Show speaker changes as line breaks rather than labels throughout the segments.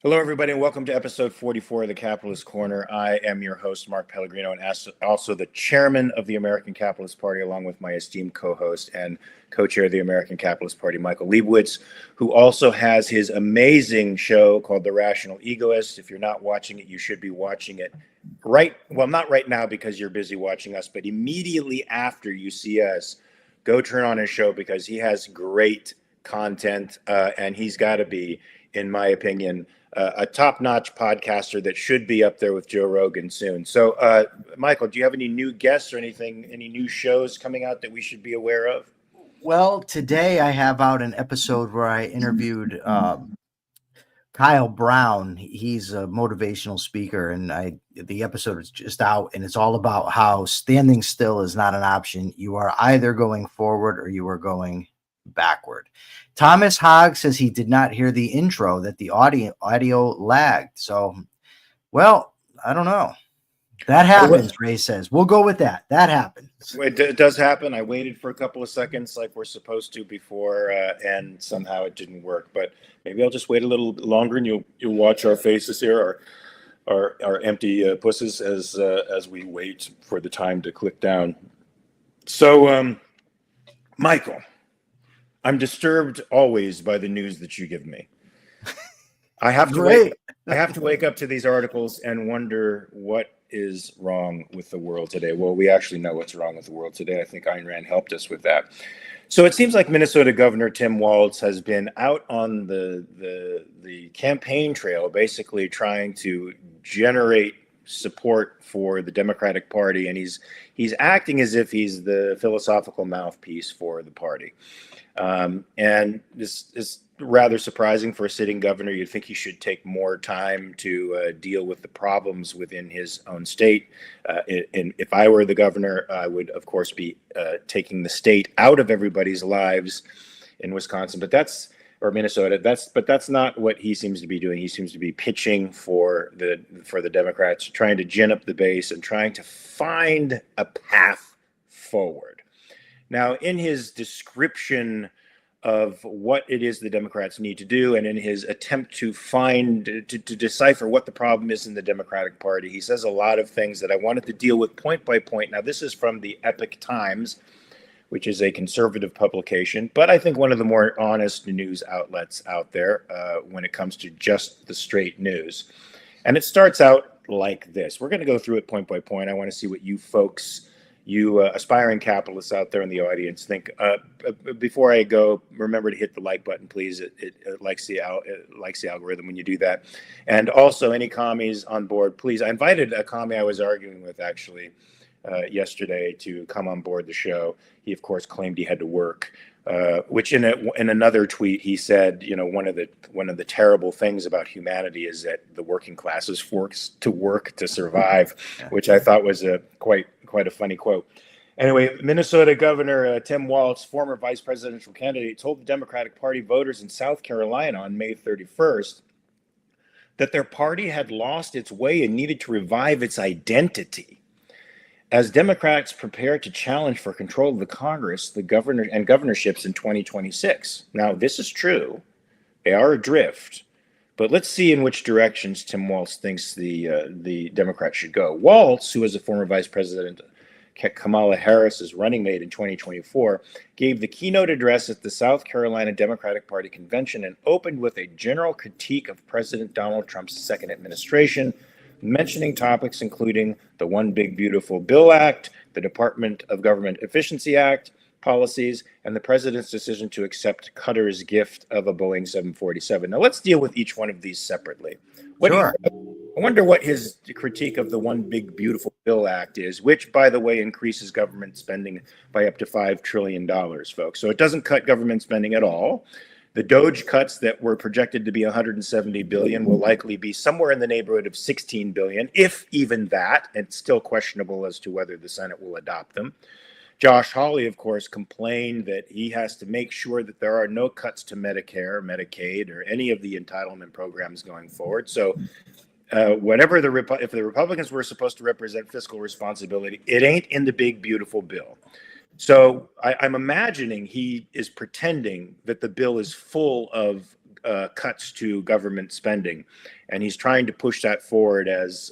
Hello, everybody, and welcome to episode 44 of the Capitalist Corner. I am your host, Mark Pellegrino, and also the chairman of the American Capitalist Party, along with my esteemed co-host and co-chair of the American Capitalist Party, Michael Liebowitz, who also has his amazing show called The Rational Egoist. If you're not watching it, you should be watching it not right now because you're busy watching us, but immediately after you see us, go turn on his show because he has great content, and he's got to be, in my opinion, a top-notch podcaster that should be up there with Joe Rogan soon. So, Michael, do you have any new guests or any new shows coming out that we should be aware of?
Well, today I have out an episode where I interviewed Kyle Brown. He's a motivational speaker, and the episode is just out, and it's all about how standing still is not an option. You are either going forward or you are going backward. Thomas Hogg says he did not hear the intro, that the audio lagged. So, well, I don't know. That happens, Ray says. We'll go with that. That happens.
It does happen. I waited for a couple of seconds like we're supposed to before, and somehow it didn't work. But maybe I'll just wait a little bit longer, and you'll watch our faces here, our empty pusses as we wait for the time to click down. So, Michael, I'm disturbed always by the news that you give me. I have to wake up to these articles and wonder what is wrong with the world today. Well, we actually know what's wrong with the world today. I think Ayn Rand helped us with that. So it seems like Minnesota Governor Tim Walz has been out on the campaign trail, basically trying to generate support for the Democratic Party, and he's acting as if he's the philosophical mouthpiece for the party. And this is rather surprising for a sitting governor. You'd think he should take more time to deal with the problems within his own state. And if I were the governor, I would, of course, be taking the state out of everybody's lives in Wisconsin, or Minnesota. That's not what he seems to be doing. He seems to be pitching for the Democrats, trying to gin up the base and trying to find a path forward. Now, in his description of what it is the Democrats need to do, and in his attempt to decipher what the problem is in the Democratic Party, he says a lot of things that I wanted to deal with point by point. Now, this is from the Epoch Times, which is a conservative publication, but I think one of the more honest news outlets out there when it comes to just the straight news. And it starts out like this. We're going to go through it point by point. I want to see what you folks, aspiring capitalists out there in the audience, think. Before I go, remember to hit the like button, please. It likes the algorithm when you do that. And also, any commies on board, please. I invited a commie I was arguing with actually yesterday to come on board the show. He, of course, claimed he had to work. Which in another tweet he said, one of the terrible things about humanity is that the working class is forced to work to survive, which I thought was quite a funny quote. Anyway, Minnesota Governor Tim Walz, former vice presidential candidate, told the Democratic Party voters in South Carolina on May 31st that their party had lost its way and needed to revive its identity. As Democrats prepare to challenge for control of the Congress, the governor and governorships in 2026. Now, this is true. They are adrift. But let's see in which directions Tim Walz thinks the Democrats should go. Walz, who was a former vice president, Kamala Harris's running mate in 2024, gave the keynote address at the South Carolina Democratic Party convention and opened with a general critique of President Donald Trump's second administration, mentioning topics including the One Big Beautiful Bill Act, the Department of Government Efficiency Act, policies, and the president's decision to accept Qatar's gift of a Boeing 747. Now, let's deal with each one of these separately.
Sure.
I wonder what his critique of the One Big Beautiful Bill Act is, which, by the way, increases government spending by up to $5 trillion, folks. So it doesn't cut government spending at all. The DOGE cuts that were projected to be $170 billion will likely be somewhere in the neighborhood of $16 billion, if even that. It's still questionable as to whether the Senate will adopt them. Josh Hawley, of course, complained that he has to make sure that there are no cuts to Medicare, Medicaid, or any of the entitlement programs going forward. So if the Republicans were supposed to represent fiscal responsibility, it ain't in the big, beautiful bill. So I'm imagining he is pretending that the bill is full of cuts to government spending, and he's trying to push that forward as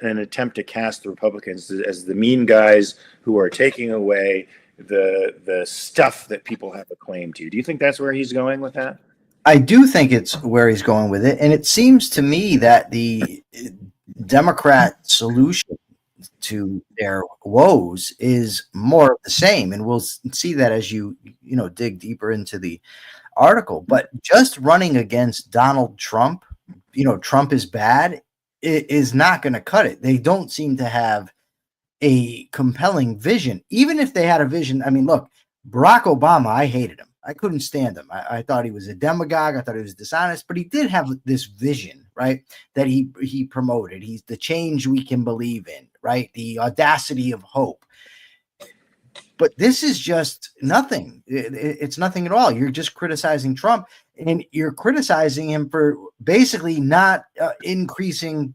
an attempt to cast the Republicans as the mean guys who are taking away the stuff that people have a claim to. Do you think that's where he's going with that?
I do think it's where he's going with it, and it seems to me that the Democrat solution to their woes is more of the same, and we'll see that as you dig deeper into the article. But just running against Donald Trump, Trump is bad, it is not going to cut it. They don't seem to have a compelling vision. Even if they had a vision, I mean, look, Barack Obama, I hated him. I couldn't stand him. I thought he was a demagogue. I thought he was dishonest, but he did have this vision, right? That he promoted. He's the change we can believe in, right? The audacity of hope. But this is just nothing. It's nothing at all. You're just criticizing Trump, and you're criticizing him for basically not increasing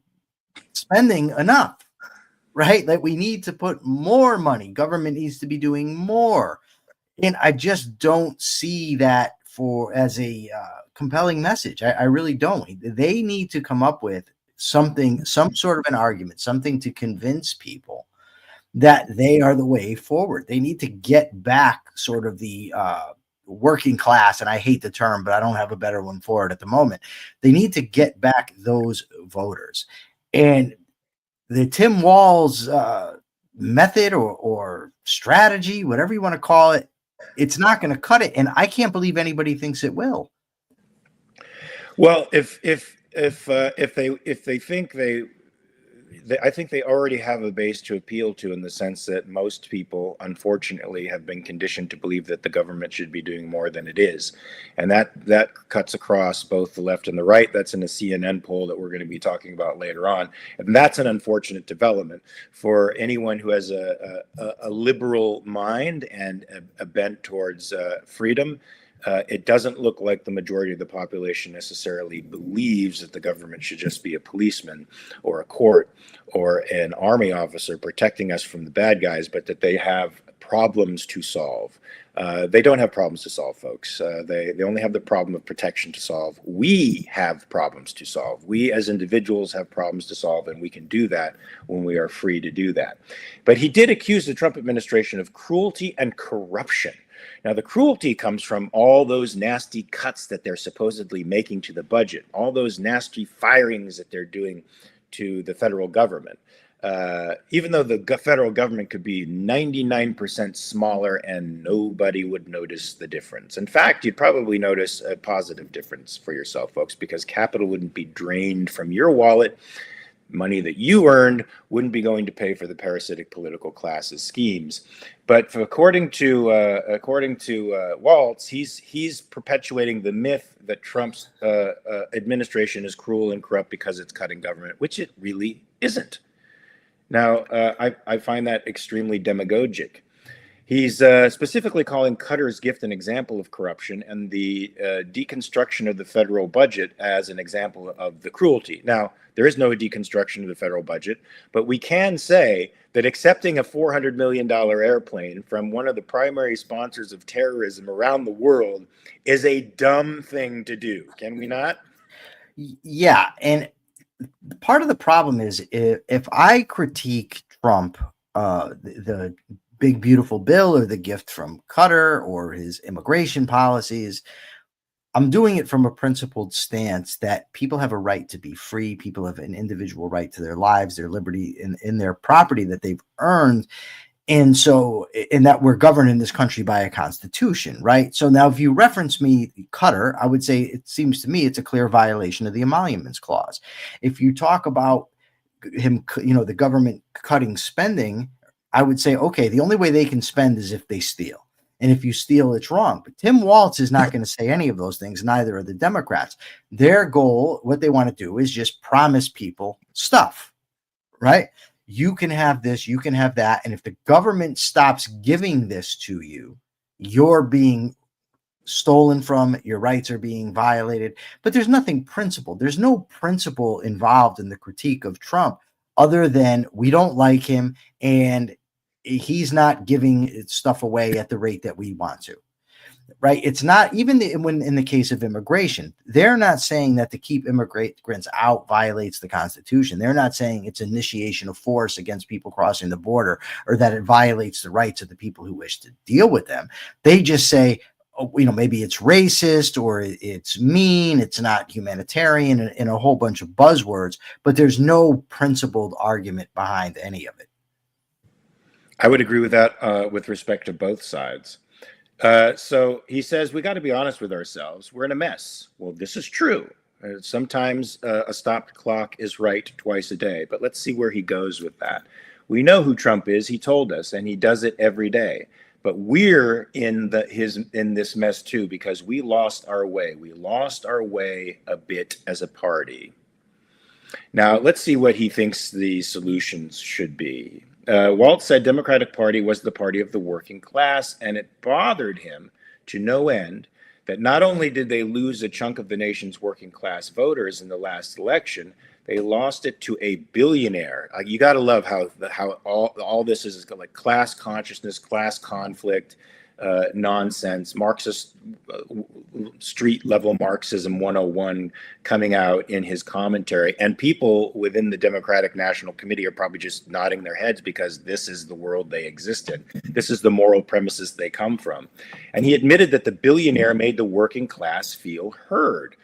spending enough, right? That we need to put more money. Government needs to be doing more. And I just don't see that as a compelling message. I really don't. They need to come up with something, some sort of an argument, something to convince people that they are the way forward. They need to get back sort of the working class, and I hate the term, but I don't have a better one for it at the moment. They need to get back those voters. And the Tim Walz method or strategy, whatever you want to call it, it's not going to cut it, and I can't believe anybody thinks it will.
Well, if they think I think they already have a base to appeal to, in the sense that most people, unfortunately, have been conditioned to believe that the government should be doing more than it is. And that cuts across both the left and the right. That's in a CNN poll that we're going to be talking about later on. And that's an unfortunate development for anyone who has a liberal mind and a bent towards freedom. It doesn't look like the majority of the population necessarily believes that the government should just be a policeman or a court or an army officer protecting us from the bad guys, but that they have problems to solve. They don't have problems to solve, folks. They only have the problem of protection to solve. We have problems to solve. We as individuals have problems to solve, and we can do that when we are free to do that. But he did accuse the Trump administration of cruelty and corruption. Now, the cruelty comes from all those nasty cuts that they're supposedly making to the budget, all those nasty firings that they're doing to the federal government. Even though the federal government could be 99% smaller and nobody would notice the difference. In fact, you'd probably notice a positive difference for yourself, folks, because capital wouldn't be drained from your wallet. Money that you earned wouldn't be going to pay for the parasitic political class's schemes. But according to Walz, he's perpetuating the myth that Trump's administration is cruel and corrupt because it's cutting government, which it really isn't. Now, I find that extremely demagogic. He's specifically calling Cutter's gift an example of corruption, and the deconstruction of the federal budget as an example of the cruelty. Now, there is no deconstruction of the federal budget, but we can say that accepting a $400 million airplane from one of the primary sponsors of terrorism around the world is a dumb thing to do. Can we not?
Yeah, and part of the problem is if I critique Trump, the big beautiful bill or the gift from Cutter or his immigration policies, I'm doing it from a principled stance that people have a right to be free. People have an individual right to their lives, their liberty, in their property that they've earned. And so, in that we're governed in this country by a constitution, right? So now if you reference me, Cutter, I would say it seems to me it's a clear violation of the emoluments clause. If you talk about him, the government cutting spending, I would say, okay, the only way they can spend is if they steal. And if you steal, it's wrong. But Tim Walz is not going to say any of those things. Neither are the Democrats. Their goal, what they want to do is just promise people stuff, right? You can have this, you can have that. And if the government stops giving this to you, you're being stolen from, your rights are being violated. But there's nothing principled. There's no principle involved in the critique of Trump other than we don't like him and he's not giving stuff away at the rate that we want to. right? It's not even when in the case of immigration, they're not saying that to keep immigrants out violates the Constitution. They're not saying it's initiation of force against people crossing the border or that it violates the rights of the people who wish to deal with them. They just say, oh, maybe it's racist or it's mean, it's not humanitarian, and a whole bunch of buzzwords, but there's no principled argument behind any of it.
I would agree with that with respect to both sides. So he says, we got to be honest with ourselves. We're in a mess. Well, this is true. Sometimes a stopped clock is right twice a day, but let's see where he goes with that. We know who Trump is. He told us, and he does it every day. But we're in this mess too, because we lost our way. We lost our way a bit as a party. Now, let's see what he thinks the solutions should be. Walz said Democratic Party was the party of the working class, and it bothered him to no end that not only did they lose a chunk of the nation's working class voters in the last election, they lost it to a billionaire. You got to love how all this is like class consciousness, class conflict, nonsense, Marxist, street level Marxism 101 coming out in his commentary. And people within the Democratic National Committee are probably just nodding their heads because this is the world they exist in. This is the moral premises they come from. And he admitted that the billionaire made the working class feel heard.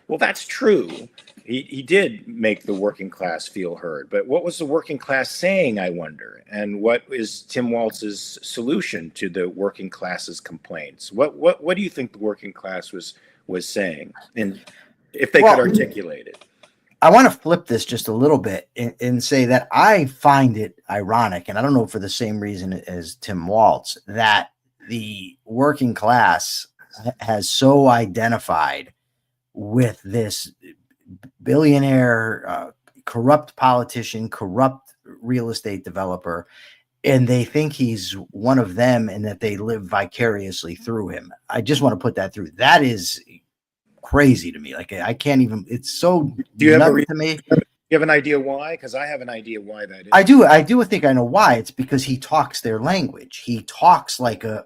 Well, that's true. He did make the working class feel heard, but what was the working class saying, I wonder? And what is Tim Walz's solution to the working class's complaints? What do you think the working class was saying, and if they could articulate it?
I want to flip this just a little bit and say that I find it ironic, and I don't know for the same reason as Tim Walz, that the working class has so identified with this billionaire, corrupt politician, corrupt real estate developer, and they think he's one of them and that they live vicariously through him. I just want to put that through. That is crazy to me. Like, I can't even, it's so nuts to me.
You have an idea why? Because I have an idea why that is.
I do think I know why. It's because he talks their language. He talks like a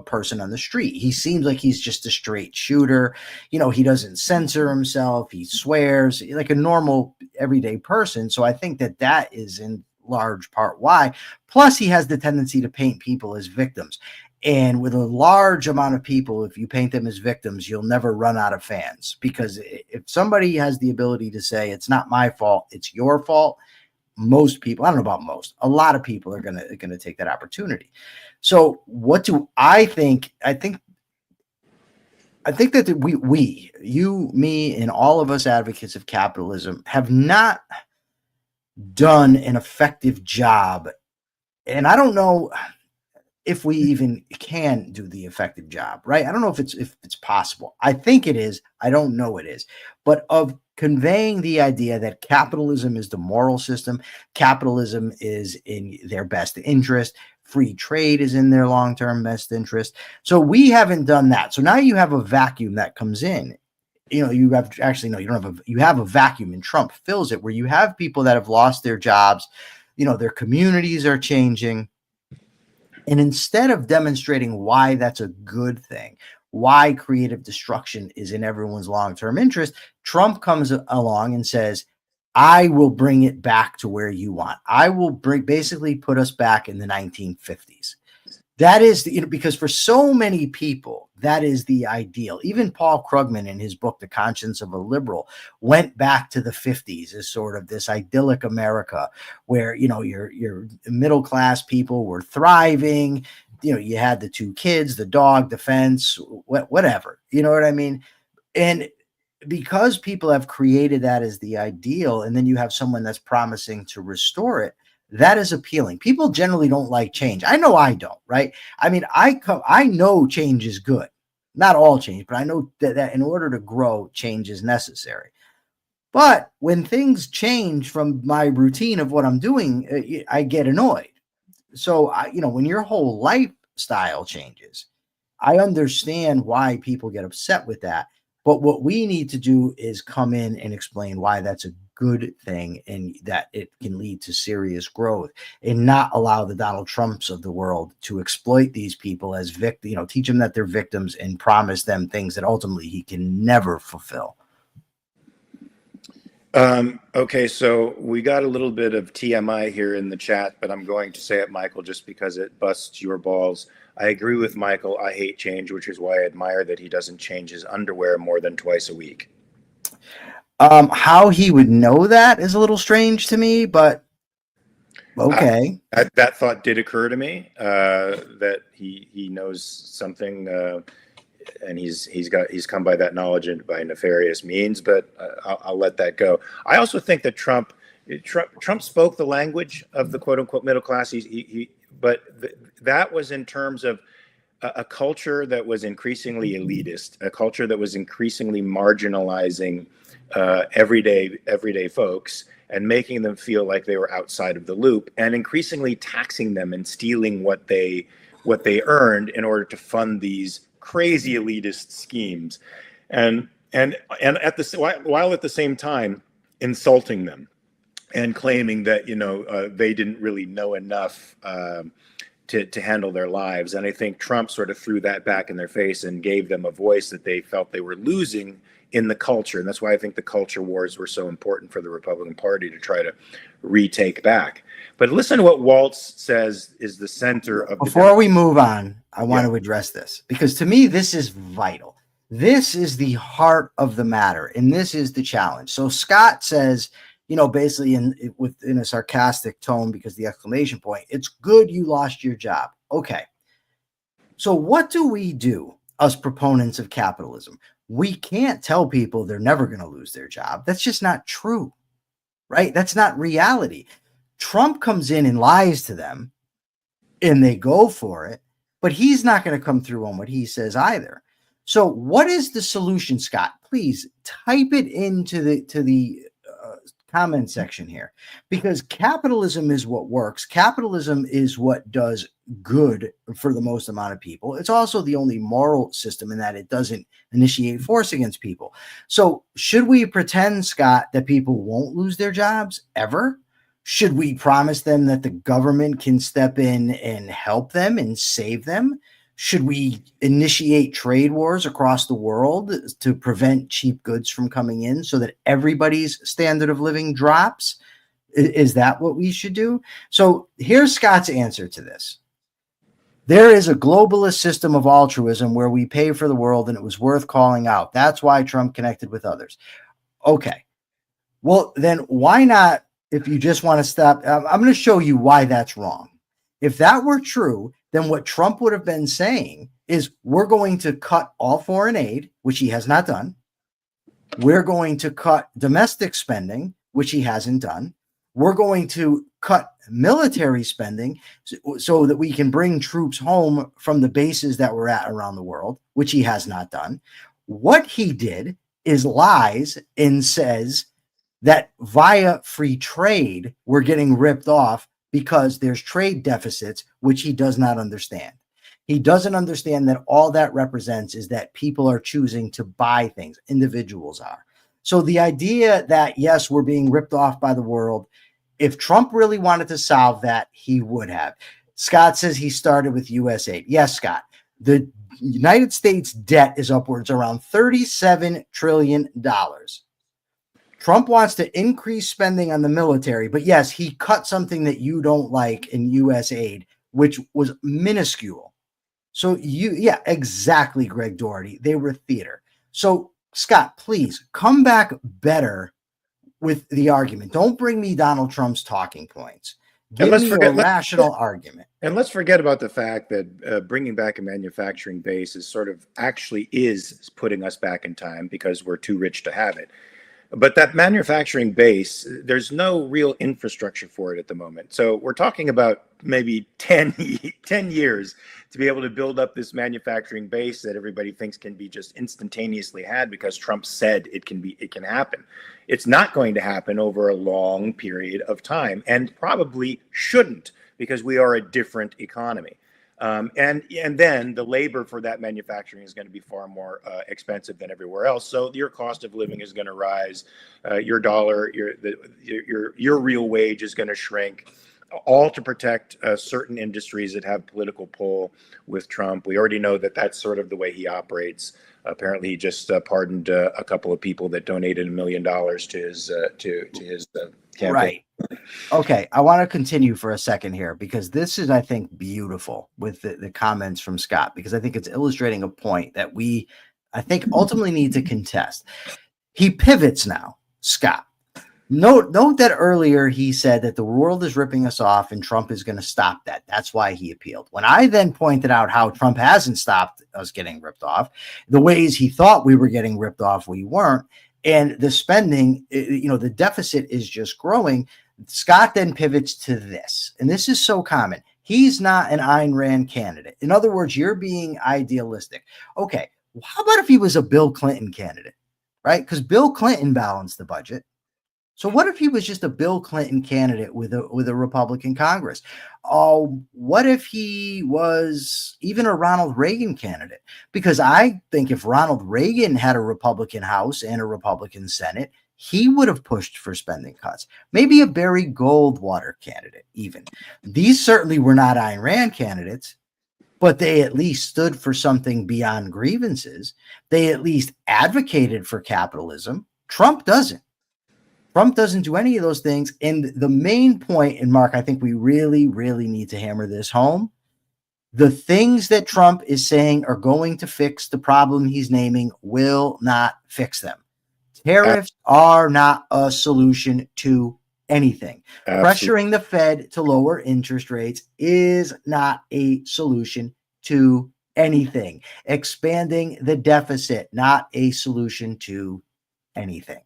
person on the street. He seems like he's just a straight shooter. He doesn't censor himself. He swears like a normal everyday person. So I think that is in large part why. Plus, he has the tendency to paint people as victims. And with a large amount of people, if you paint them as victims, you'll never run out of fans. Because if somebody has the ability to say, it's not my fault, it's your fault, most people, I don't know about most, a lot of people are gonna take that opportunity. So what do I think? I think that we, you, me, and all of us advocates of capitalism have not done an effective job. And I don't know if we even can do the effective job, right? I don't know if it's possible. I think it is. I don't know it is. But of conveying the idea that capitalism is the moral system, capitalism is in their best interest, free trade is in their long-term best interest. So we haven't done that. So now you have a vacuum that comes in. You have actually, no, you don't have you have a vacuum, and Trump fills it, where you have people that have lost their jobs, their communities are changing. And instead of demonstrating why that's a good thing, why creative destruction is in everyone's long-term interest, Trump comes along and says, I will bring it back to where you want. I will basically put us back in the 1950s. That is, because for so many people, that is the ideal. Even Paul Krugman, in his book, The Conscience of a Liberal, went back to the 50s as sort of this idyllic America where, your middle class people were thriving. You had the two kids, the dog, the fence, whatever. You know what I mean? And because people have created that as the ideal, and then you have someone that's promising to restore it, that is appealing. People generally don't like change. I know I don't, right? I mean, I know change is good. Not all change, but I know that in order to grow, change is necessary. But when things change from my routine of what I'm doing, I get annoyed. So, when your whole lifestyle changes, I understand why people get upset with that. But what we need to do is come in and explain why that's a good thing and that it can lead to serious growth, and not allow the Donald Trumps of the world to exploit these people as teach them that they're victims and promise them things that ultimately he can never fulfill.
Okay, so we got a little bit of TMI here in the chat, but I'm going to say it, Michael, just because it busts your balls. I agree with Michael. I hate change, which is why I admire that he doesn't change his underwear more than twice a week.
How he would know that is a little strange to me, but okay.
That thought did occur to me, that he knows something, and he's come by that knowledge and by nefarious means, but I'll let that go. I also think that Trump spoke the language of the quote unquote middle class. That was in terms of a culture that was increasingly elitist, a culture that was increasingly marginalizing everyday folks and making them feel like they were outside of the loop, and increasingly taxing them and stealing what they earned in order to fund these crazy elitist schemes, and while at the same time insulting them and claiming that they didn't really know enough to handle their lives. And I think Trump sort of threw that back in their face and gave them a voice that they felt they were losing in the culture. And that's why I think the culture wars were so important for the Republican Party to try to retake back. But listen to what Walz says is the center of the
Before we move on, I want to address this, because to me, this is vital. This is the heart of the matter, and this is the challenge. So Scott says, basically in a sarcastic tone, because the exclamation point, it's good you lost your job. Okay. So what do we do, us proponents of capitalism? We can't tell people they're never going to lose their job. That's just not true, right? That's not reality. Trump comes in and lies to them, and they go for it, but he's not going to come through on what he says either. So what is the solution, Scott? Please type it into the comment section here, because capitalism is what works. Capitalism is what does good for the most amount of people. It's also the only moral system in that it doesn't initiate force against people. So should we pretend, Scott, that people won't lose their jobs ever? Should we promise them that the government can step in and help them and save them? Should we initiate trade wars across the world to prevent cheap goods from coming in so that everybody's standard of living drops? Is that what we should do? So here's Scott's answer to this. There is a globalist system of altruism where we pay for the world, and it was worth calling out. That's why Trump connected with others. Okay. Well, then why not, if you just want to stop, I'm going to show you why that's wrong. If that were true, then what Trump would have been saying is we're going to cut all foreign aid, which he has not done. We're going to cut domestic spending, which he hasn't done. We're going to cut military spending so that we can bring troops home from the bases that we're at around the world, which he has not done. What he did is lies and says that via free trade, we're getting ripped off because there's trade deficits, which he does not understand. He doesn't understand that all that represents is that people are choosing to buy things. Individuals are. So the idea that, yes, we're being ripped off by the world, if Trump really wanted to solve that, he would have. Scott says he started with US aid. Yes, Scott. The United States debt is upwards around $37 trillion. Trump wants to increase spending on the military, but yes, he cut something that you don't like in U.S. aid, which was minuscule. So exactly, Greg Doherty. They were theater. So Scott, please come back better with the argument. Don't bring me Donald Trump's talking points. Give me a rational argument.
And let's forget about the fact that bringing back a manufacturing base is putting us back in time because we're too rich to have it. But that manufacturing base, there's no real infrastructure for it at the moment. So we're talking about maybe 10 years to be able to build up this manufacturing base that everybody thinks can be just instantaneously had because Trump said it can happen. It's not going to happen over a long period of time, and probably shouldn't, because we are a different economy. And then the labor for that manufacturing is going to be far more expensive than everywhere else. So your cost of living is going to rise. Your dollar, your real wage is going to shrink. All to protect certain industries that have political pull with Trump. We already know that that's sort of the way he operates. Apparently, he just pardoned a couple of people that donated $1 million to his campaign.
Right. Okay, I want to continue for a second here because this is, I think, beautiful with the comments from Scott, because I think it's illustrating a point that we, I think, ultimately need to contest. He pivots now, Scott. Note that earlier he said that the world is ripping us off and Trump is going to stop that. That's why he appealed. When I then pointed out how Trump hasn't stopped us getting ripped off, the ways he thought we were getting ripped off, we weren't. And the spending, the deficit is just growing. Scott then pivots to this, and this is so common. He's not an Ayn Rand candidate. In other words, you're being idealistic. Okay, how about if he was a Bill Clinton candidate, right? Because Bill Clinton balanced the budget. So what if he was just a Bill Clinton candidate with a Republican Congress? What if he was even a Ronald Reagan candidate? Because I think if Ronald Reagan had a Republican House and a Republican Senate, he would have pushed for spending cuts. Maybe a Barry Goldwater candidate even. These certainly were not Ayn Rand candidates, but they at least stood for something beyond grievances. They at least advocated for capitalism. Trump doesn't. Trump doesn't do any of those things. And the main point, and Mark, I think we really, really need to hammer this home. The things that Trump is saying are going to fix the problem he's naming will not fix them. Tariffs are not a solution to anything. Absolutely. Pressuring the Fed to lower interest rates is not a solution to anything. Expanding the deficit, not a solution to anything.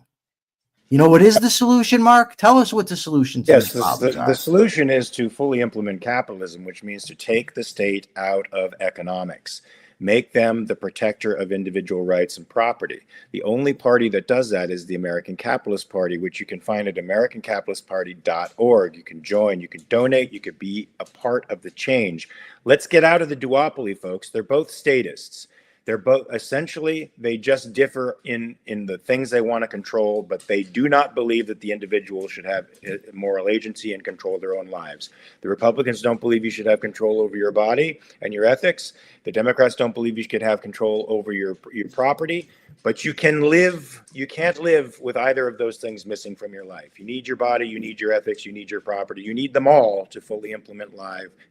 You know what is the solution, Mark? Tell us what the solution to
yes,
this problem is.
The solution is to fully implement capitalism, which means to take the state out of economics, make them the protector of individual rights and property. The only party that does that is the American Capitalist Party, which you can find at americancapitalistparty.org. You can join, you can donate, you could be a part of the change. Let's get out of the duopoly, folks. They're both statists. They're both essentially, they just differ in the things they want to control, but they do not believe that the individual should have moral agency and control their own lives. The Republicans don't believe you should have control over your body and your ethics. The Democrats don't believe you should have control over your property, but you can't live with either of those things missing from your life. You need your body, you need your ethics, you need your property, you need them all to fully implement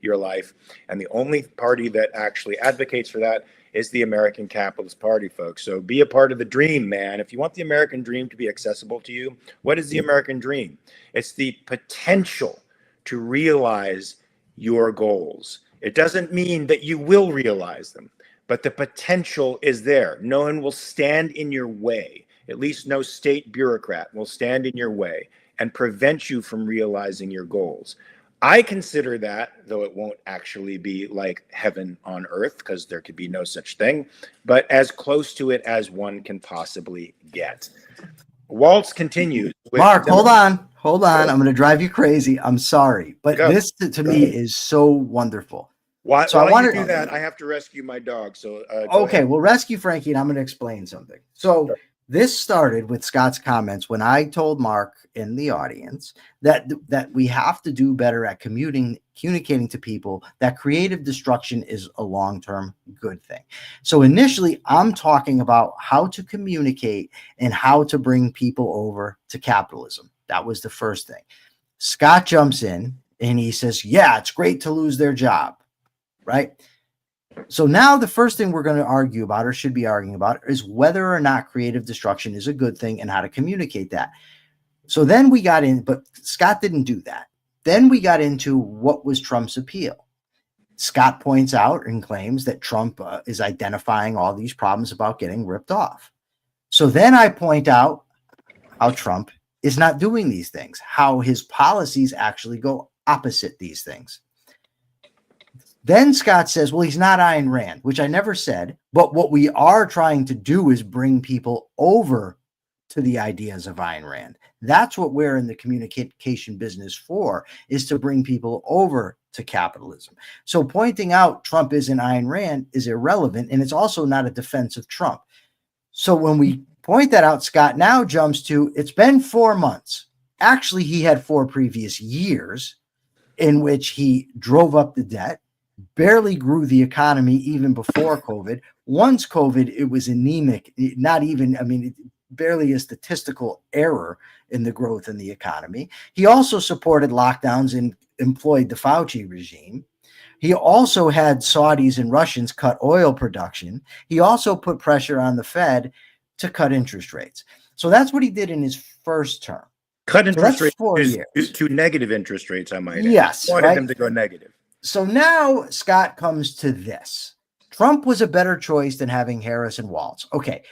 your life. And the only party that actually advocates for that is the American Capitalist Party, folks. So be a part of the dream, man. If you want the American dream to be accessible to you, what is the American dream? It's the potential to realize your goals. It doesn't mean that you will realize them, but the potential is there. No one will stand in your way. At least no state bureaucrat will stand in your way and prevent you from realizing your goals. I consider that, though it won't actually be like heaven on earth, because there could be no such thing, but as close to it as one can possibly get. Walz continues.
Mark, hold on. I'm going to drive you crazy. I'm sorry, but this to me is so wonderful.
While you do that, I have to rescue my dog. So
okay, we'll rescue Frankie, and I'm going to explain something. So this started with Scott's comments when I told Mark in the audience that we have to do better at communicating to people that creative destruction is a long-term good thing. So initially, I'm talking about how to communicate and how to bring people over to capitalism. That was the first thing. Scott jumps in and he says, yeah, it's great to lose their job, right? So now the first thing we're going to argue about, or should be arguing about, is whether or not creative destruction is a good thing and how to communicate that. So then we got in, but Scott didn't do that. Then we got into what was Trump's appeal. Scott points out and claims that Trump is identifying all these problems about getting ripped off. So then I point out how Trump is not doing these things, how his policies actually go opposite these things. Then Scott says, well, he's not Ayn Rand, which I never said. But what we are trying to do is bring people over to the ideas of Ayn Rand. That's what we're in the communication business for, is to bring people over to capitalism. So pointing out Trump isn't Ayn Rand is irrelevant, and it's also not a defense of Trump. So when we point that out, Scott now jumps to, it's been 4 months. Actually, he had 4 previous years in which he drove up the debt, barely grew the economy even before COVID. Once COVID, it was anemic, not even, I mean, barely a statistical error in the growth in the economy. He also supported lockdowns and employed the Fauci regime. He also had Saudis and Russians cut oil production. He also put pressure on the Fed to cut interest rates. So that's what he did in his first term.
Cut interest rates
4 years.
to negative interest rates, I might add.
Yes.
Wanted them to go negative.
So now Scott comes to this. Trump was a better choice than having Harris and Walz. Okay.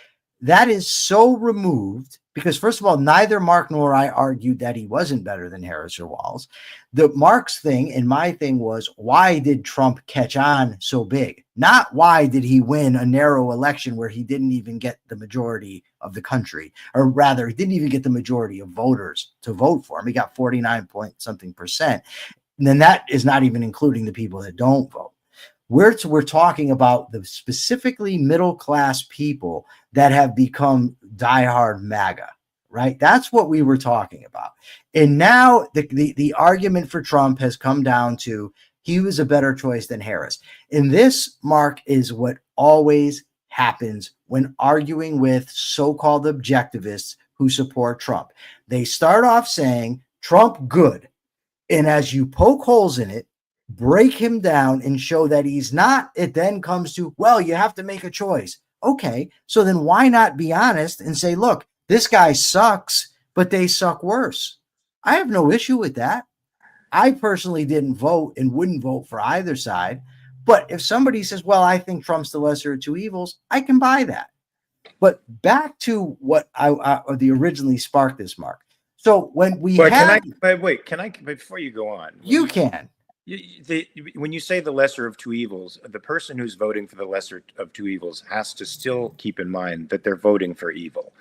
That is so removed because, first of all, neither Mark nor I argued that he wasn't better than Harris or Walz. The Mark's thing and my thing was, why did Trump catch on so big? Not why did he win a narrow election where he didn't even get the majority of the country, or rather, he didn't even get the majority of voters to vote for him. He got 49 point something percent. And then that is not even including the people that don't vote. We're talking about the specifically middle-class people that have become diehard MAGA, right? That's what we were talking about. And now the argument for Trump has come down to he was a better choice than Harris. And this, Mark, is what always happens when arguing with so-called objectivists who support Trump. They start off saying, Trump good. And as you poke holes in it, break him down and show that he's not, it then comes to, well, you have to make a choice. Okay, so then why not be honest and say, look, this guy sucks, but they suck worse. I have no issue with that. I personally didn't vote and wouldn't vote for either side. But if somebody says, well, I think Trump's the lesser of two evils, I can buy that. But back to what I originally sparked this, Mark. So when we
can I before you go on?
You can.
When you say the lesser of two evils, the person who's voting for the lesser of two evils has to still keep in mind that they're voting for evil.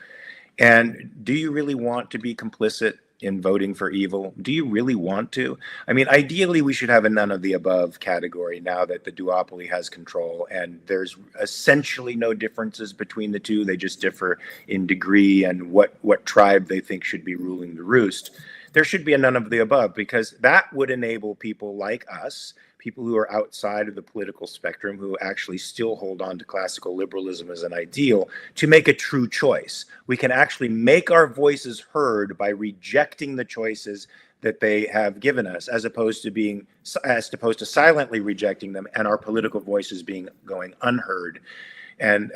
And do you really want to be complicit in voting for evil? Do you really want to? I mean, ideally, we should have a none of the above category now that the duopoly has control, and there's essentially no differences between the two. They just differ in degree and what tribe they think should be ruling the roost. There should be a none of the above, because that would enable people like us, people who are outside of the political spectrum, who actually still hold on to classical liberalism as an ideal, to make a true choice. We can actually make our voices heard by rejecting the choices that they have given us, as opposed to silently rejecting them and our political voices going unheard. And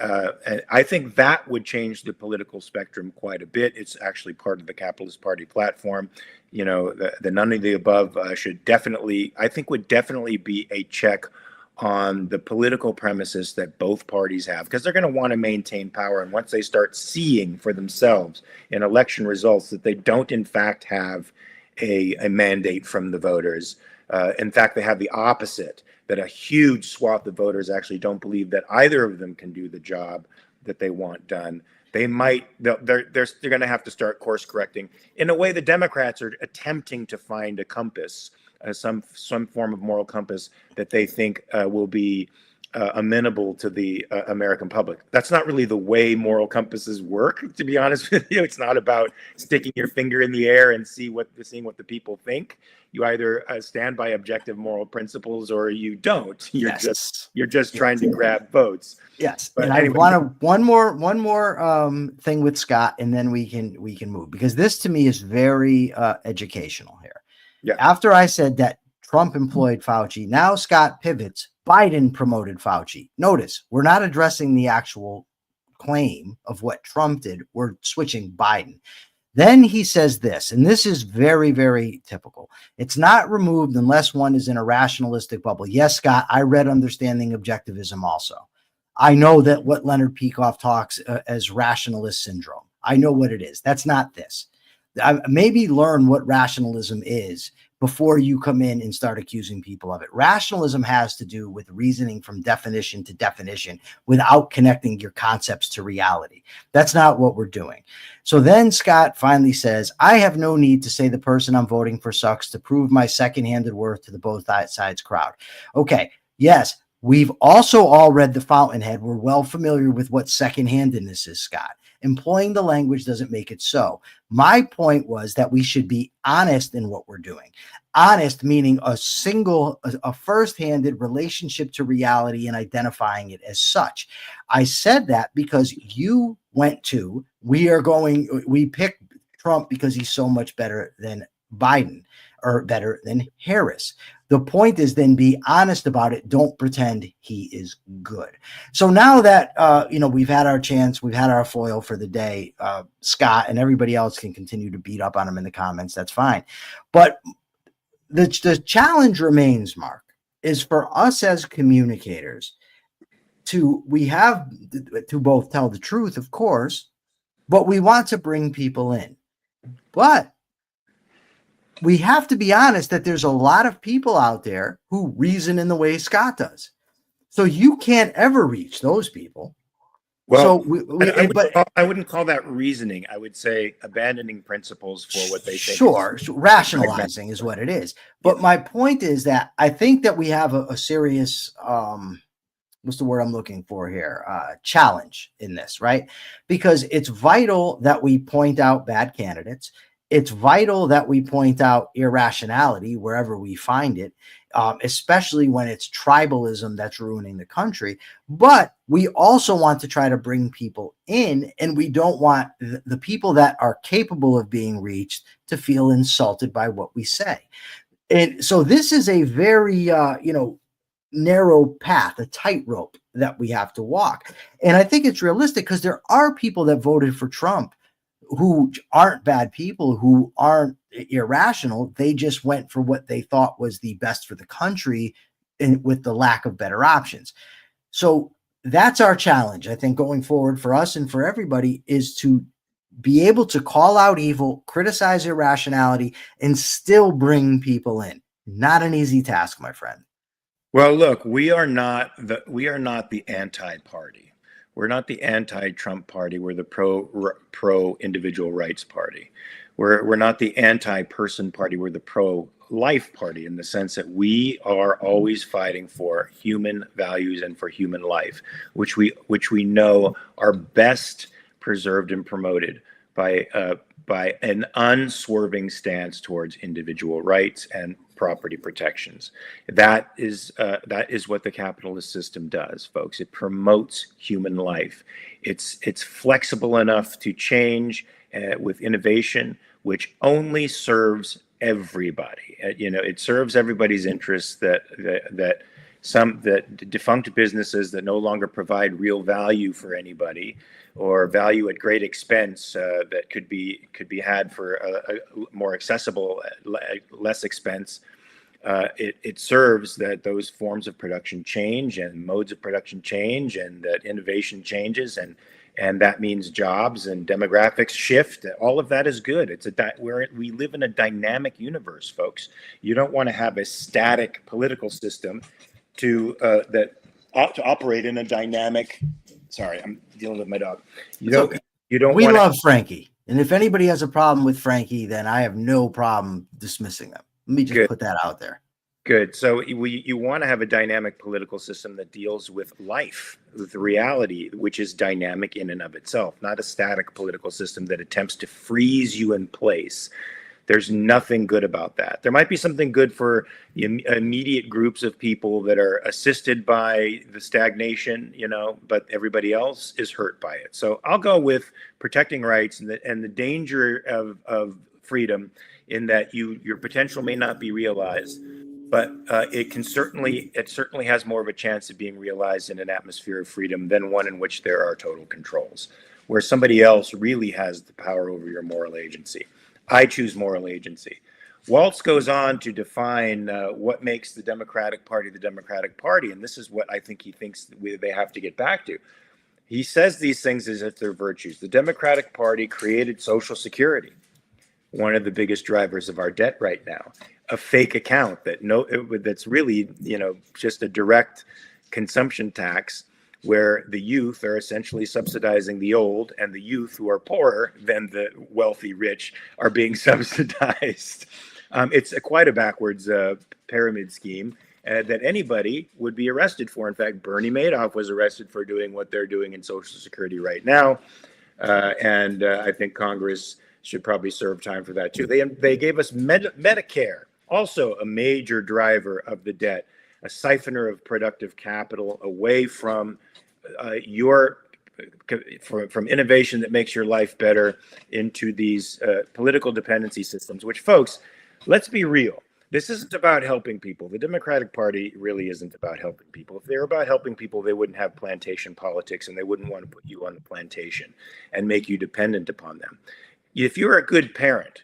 I think that would change the political spectrum quite a bit. It's actually part of the Capitalist Party platform. You know, the none of the above would definitely be a check on the political premises that both parties have, because they're going to want to maintain power. And once they start seeing for themselves in election results that they don't in fact have a mandate from the voters, in fact, they have the opposite, that a huge swath of voters actually don't believe that either of them can do the job that they want done. They're going to have to start course correcting. In a way, the Democrats are attempting to find a compass, some form of moral compass that they think will be amenable to the American public. That's not really the way moral compasses work, to be honest with you. It's not about sticking your finger in the air and seeing what the people think. You either stand by objective moral principles or you don't. You're just trying to grab votes.
Yes.
But
and
anyway,
I want one more thing with Scott, and then we can move, because this to me is very educational here.
Yeah.
After I said that Trump employed Fauci, now Scott pivots. Biden promoted Fauci. Notice, we're not addressing the actual claim of what Trump did. We're switching Biden. Then he says this, and this is very, very typical. It's not removed unless one is in a rationalistic bubble. Yes, Scott, I read Understanding Objectivism also. I know that what Leonard Peikoff talks as rationalist syndrome. I know what it is. That's not this. Maybe learn what rationalism is before you come in and start accusing people of it. Rationalism has to do with reasoning from definition to definition without connecting your concepts to reality. That's not what we're doing. So then Scott finally says, I have no need to say the person I'm voting for sucks to prove my second-handed worth to the both sides crowd. Okay, yes, we've also all read The Fountainhead. We're well familiar with what second-handedness is, Scott. Employing the language doesn't make it so. My point was that we should be honest in what we're doing. Honest meaning a first-handed relationship to reality and identifying it as such. I said that because you went to, we picked Trump because he's so much better than Biden or better than Harris. The point is then be honest about it. Don't pretend he is good. So now that, we've had our chance, we've had our foil for the day, Scott and everybody else can continue to beat up on him in the comments. That's fine. But the challenge remains, Mark, is for us as communicators we have to both tell the truth, of course, but we want to bring people in. But we have to be honest that there's a lot of people out there who reason in the way Scott does. So you can't ever reach those people.
Well,
so
I wouldn't call that reasoning. I would say abandoning principles for what they think.
Sure, rationalizing is what it is. But my point is that I think that we have a serious, what's the word I'm looking for here? Challenge in this, right? Because it's vital that we point out bad candidates. It's vital that we point out irrationality wherever we find it, especially when it's tribalism that's ruining the country. But we also want to try to bring people in, and we don't want the people that are capable of being reached to feel insulted by what we say. And so this is a very, narrow path, a tightrope that we have to walk. And I think it's realistic because there are people that voted for Trump who aren't bad people, who aren't irrational. They just went for what they thought was the best for the country and with the lack of better options. So that's our challenge, I think, going forward for us and for everybody, is to be able to call out evil, criticize irrationality, and still bring people in. Not an easy task, my friend.
Well, look, we are not the anti-party. We're not the anti-Trump party. We're the pro individual rights party. We're not the anti-person party. We're the pro-life party, in the sense that we are always fighting for human values and for human life, which we know are best preserved and promoted by an unswerving stance towards individual rights and property protections. That is what the capitalist system does, folks. It promotes human life. It's flexible enough to change with innovation, which only serves everybody. It serves everybody's interests. That defunct businesses that no longer provide real value for anybody, or value at great expense that could be had for a more accessible, less expense. It serves that those forms of production change and modes of production change, and that innovation changes, and that means jobs and demographics shift. All of that is good. We live in a dynamic universe, folks. You don't want to have a static political system to operate in a dynamic. Sorry, I'm dealing with my dog. You don't.
We love Frankie, and if anybody has a problem with Frankie, then I have no problem dismissing them. Let me just put that out there.
Good. So you want to have a dynamic political system that deals with life, with reality, which is dynamic in and of itself, not a static political system that attempts to freeze you in place. There's nothing good about that. There might be something good for immediate groups of people that are assisted by the stagnation, but everybody else is hurt by it. So I'll go with protecting rights and the danger of freedom, in that your potential may not be realized, but it certainly has more of a chance of being realized in an atmosphere of freedom than one in which there are total controls, where somebody else really has the power over your moral agency. I choose moral agency. Walz goes on to define what makes the Democratic Party the Democratic Party, and this is what I think he thinks they have to get back to. He says these things as if they're virtues. The Democratic Party created Social Security, one of the biggest drivers of our debt right now. a fake account that's really, just a direct consumption tax where the youth are essentially subsidizing the old, and the youth who are poorer than the wealthy rich are being subsidized. It's quite a backwards pyramid scheme that anybody would be arrested for. In fact, Bernie Madoff was arrested for doing what they're doing in Social Security right now. And I think Congress should probably serve time for that too. They gave us Medicare, also a major driver of the debt, a siphoner of productive capital away from from innovation that makes your life better into these political dependency systems, which, folks, let's be real. This isn't about helping people. The Democratic Party really isn't about helping people. If they were about helping people, they wouldn't have plantation politics, and they wouldn't want to put you on the plantation and make you dependent upon them. If you're a good parent,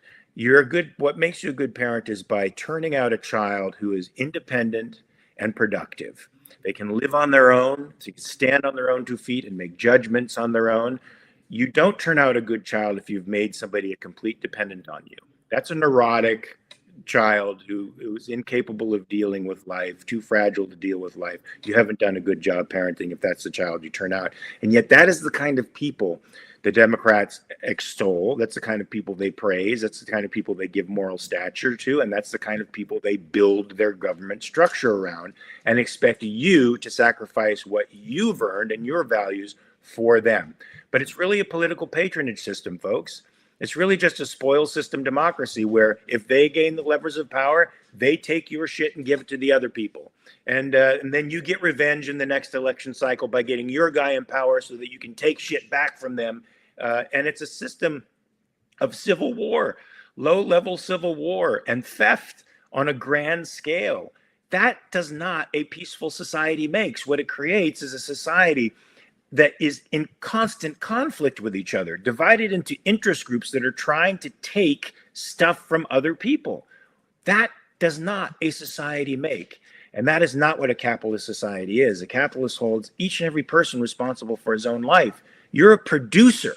what makes you a good parent is by turning out a child who is independent and productive. They can live on their own, so you can stand on their own 2 feet and make judgments on their own. You don't turn out a good child if you've made somebody a complete dependent on you. That's a neurotic child who's incapable of dealing with life, too fragile to deal with life. You haven't done a good job parenting if that's the child you turn out. And yet that is the kind of people the Democrats extol. That's the kind of people they praise. That's the kind of people they give moral stature to. And that's the kind of people they build their government structure around and expect you to sacrifice what you've earned and your values for them. But it's really a political patronage system, folks. It's really just a spoil system democracy where if they gain the levers of power, they take your shit and give it to the other people. And then you get revenge in the next election cycle by getting your guy in power so that you can take shit back from them. And it's a system of civil war, low-level civil war and theft on a grand scale. That does not a peaceful society makes. What it creates is a society that is in constant conflict with each other, divided into interest groups that are trying to take stuff from other people. That does not a society make. And that is not what a capitalist society is. A capitalist holds each and every person responsible for his own life. You're a producer.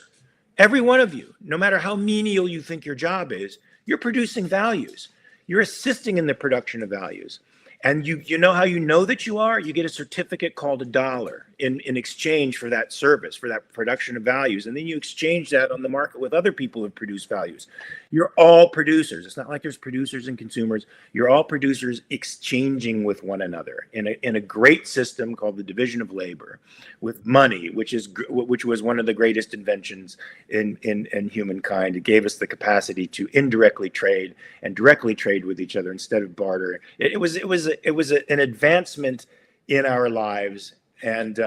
Every one of you, no matter how menial you think your job is, you're producing values. You're assisting in the production of values. And you know how you know that you are? You get a certificate called $1 in exchange for that service, for that production of values. And then you exchange that on the market with other people who produce values. You're all producers. It's not like there's producers and consumers. You're all producers exchanging with one another in a great system called the division of labor with money, which was one of the greatest inventions in humankind. It gave us the capacity to indirectly trade and directly trade with each other instead of barter. It was an advancement in our lives, and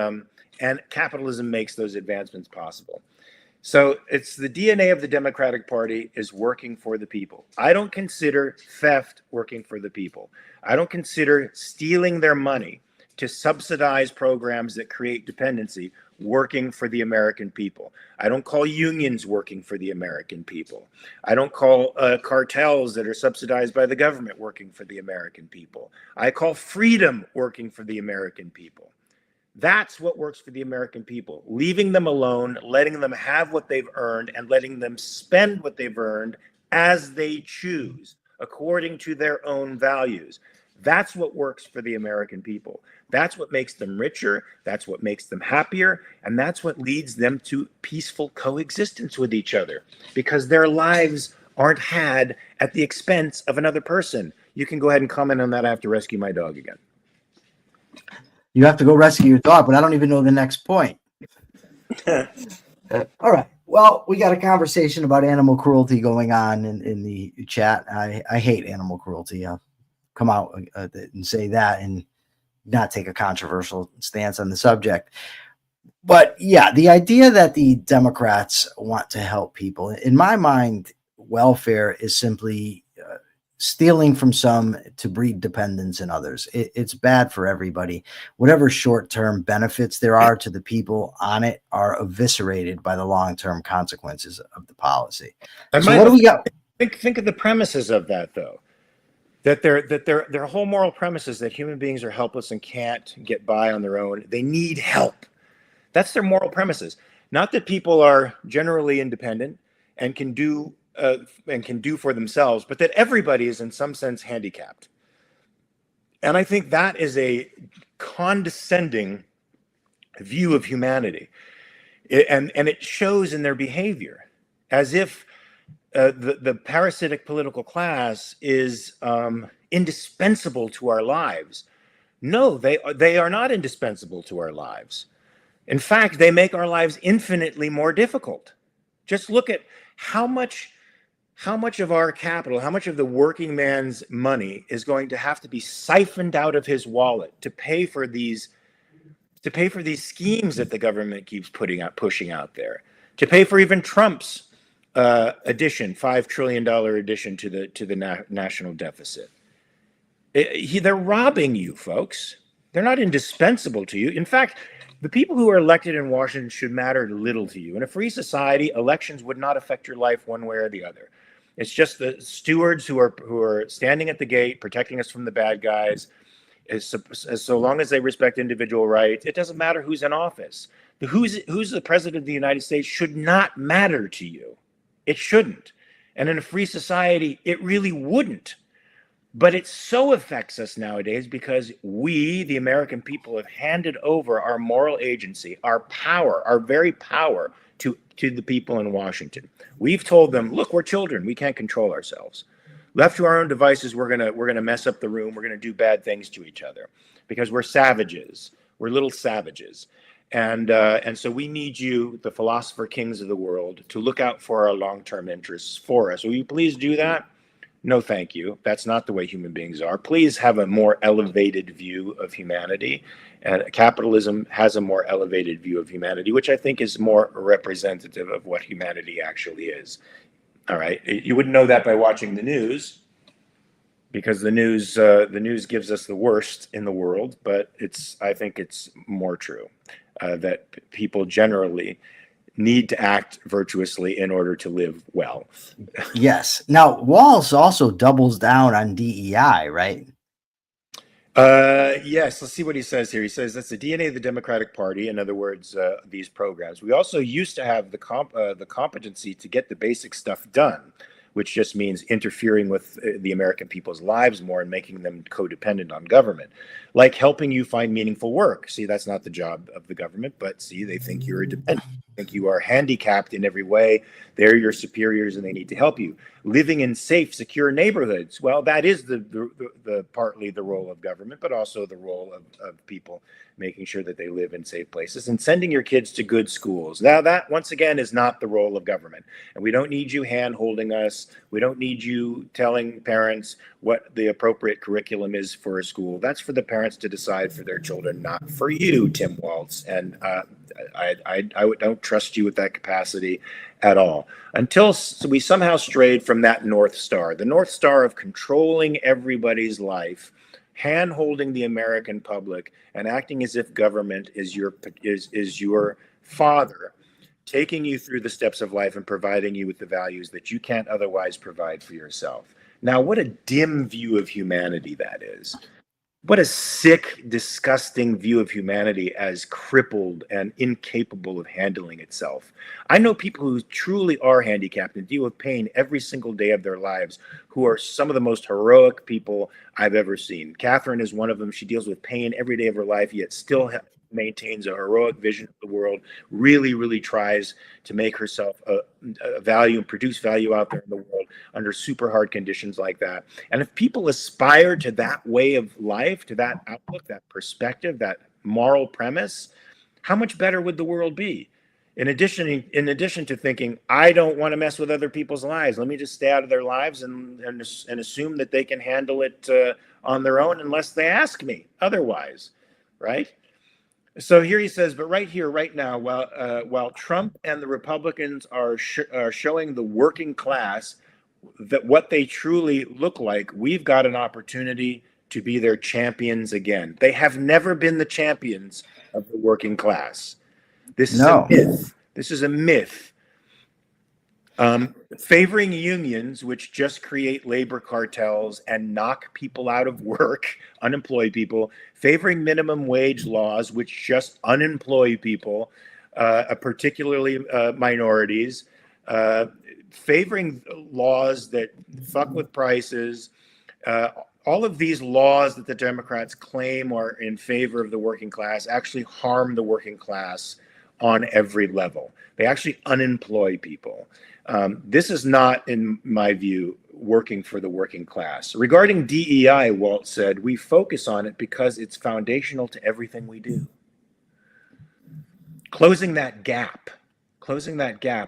capitalism makes those advancements possible. So it's the DNA of the Democratic Party is working for the people. I don't consider theft working for the people. I don't consider stealing their money to subsidize programs that create dependency working for the American people. I don't call unions working for the American people. I don't call cartels that are subsidized by the government working for the American people. I call freedom working for the American people. That's what works for the American people. Leaving them alone, letting them have what they've earned, and letting them spend what they've earned as they choose, according to their own values. That's what works for the American people. That's what makes them richer. That's what makes them happier. And that's what leads them to peaceful coexistence with each other, because their lives aren't had at the expense of another person. You can go ahead and comment on that. I have to rescue my dog again.
You have to go rescue your dog, but I don't even know the next point. All right. Well, we got a conversation about animal cruelty going on in the chat. I hate animal cruelty. I'll come out and say that and not take a controversial stance on the subject. But yeah, the idea that the Democrats want to help people, in my mind, welfare is simply stealing from some to breed dependence in others. It's bad for everybody. Whatever short-term benefits there are to the people on it are eviscerated by the long-term consequences of the policy. So what do we got?
Think of the premises of that, though. That their whole moral premise is that human beings are helpless and can't get by on their own. They need help. That's their moral premises. Not that people are generally independent and can do and can do for themselves, but that everybody is in some sense handicapped. And I think that is a condescending view of humanity. And it shows in their behavior, as if the parasitic political class is indispensable to our lives. No, they are not indispensable to our lives. In fact, they make our lives infinitely more difficult. Just look at how much of our capital, how much of the working man's money is going to have to be siphoned out of his wallet to pay for these schemes that the government keeps pushing out there, to pay for even Trump's $5 trillion addition to the national deficit. They're robbing you, folks. They're not indispensable to you. In fact, the people who are elected in Washington should matter little to you. In a free society, elections would not affect your life one way or the other. It's just the stewards who are standing at the gate, protecting us from the bad guys. So long as they respect individual rights, it doesn't matter who's in office. Who's the president of the United States should not matter to you. It shouldn't. And in a free society, it really wouldn't. But it so affects us nowadays because we, the American people, have handed over our moral agency, our power, our very power to the people in Washington. We've told them, look, we're children. We can't control ourselves. Left to our own devices, we're gonna mess up the room. We're gonna do bad things to each other because we're savages. We're little savages. And so we need you, the philosopher kings of the world, to look out for our long-term interests for us. Will you please do that? No, thank you. That's not the way human beings are. Please have a more elevated view of humanity. And capitalism has a more elevated view of humanity, which I think is more representative of what humanity actually is. All right. You wouldn't know that by watching the news, because the news gives us the worst in the world. But I think it's more true that people generally need to act virtuously in order to live well.
Yes. Now, Walz also doubles down on DEI, right?
Yes. Let's see what he says here. He says that's the DNA of the Democratic Party. In other words, these programs. We also used to have the competency to get the basic stuff done, which just means interfering with the American people's lives more and making them codependent on government, like helping you find meaningful work. See, that's not the job of the government, but see, they think you're a dependent. They think you are handicapped in every way. They're your superiors and they need to help you. Living in safe, secure neighborhoods. Well, that is the partly the role of government, but also the role of people making sure that they live in safe places and sending your kids to good schools. Now, that once again is not the role of government. And we don't need you hand holding us. We don't need you telling parents what the appropriate curriculum is for a school. That's for the parents to decide for their children, not for you, Tim Walz. And I don't trust you with that capacity at all, until we somehow strayed from that North Star, the North Star of controlling everybody's life, hand-holding the American public, and acting as if government is your father, taking you through the steps of life and providing you with the values that you can't otherwise provide for yourself. Now, what a dim view of humanity that is. What a sick, disgusting view of humanity as crippled and incapable of handling itself. I know people who truly are handicapped and deal with pain every single day of their lives, who are some of the most heroic people I've ever seen. Catherine is one of them. She deals with pain every day of her life, yet still maintains a heroic vision of the world, really, really tries to make herself a value and produce value out there in the world under super hard conditions like that. And if people aspire to that way of life, to that outlook, that perspective, that moral premise, how much better would the world be? In addition to thinking, I don't want to mess with other people's lives. Let me just stay out of their lives and assume that they can handle it on their own unless they ask me otherwise, right? So here he says, but right here, right now, while Trump and the Republicans are showing the working class that what they truly look like, we've got an opportunity to be their champions again. They have never been the champions of the working class. This is a myth. This is a myth. Favoring unions, which just create labor cartels and knock people out of work, unemploy people, favoring minimum wage laws, which just unemploy people, particularly minorities, favoring laws that fuck with prices. All of these laws that the Democrats claim are in favor of the working class actually harm the working class on every level. They actually unemploy people. This is not, in my view, working for the working class. Regarding DEI, Walt said, we focus on it because it's foundational to everything we do. Closing that gap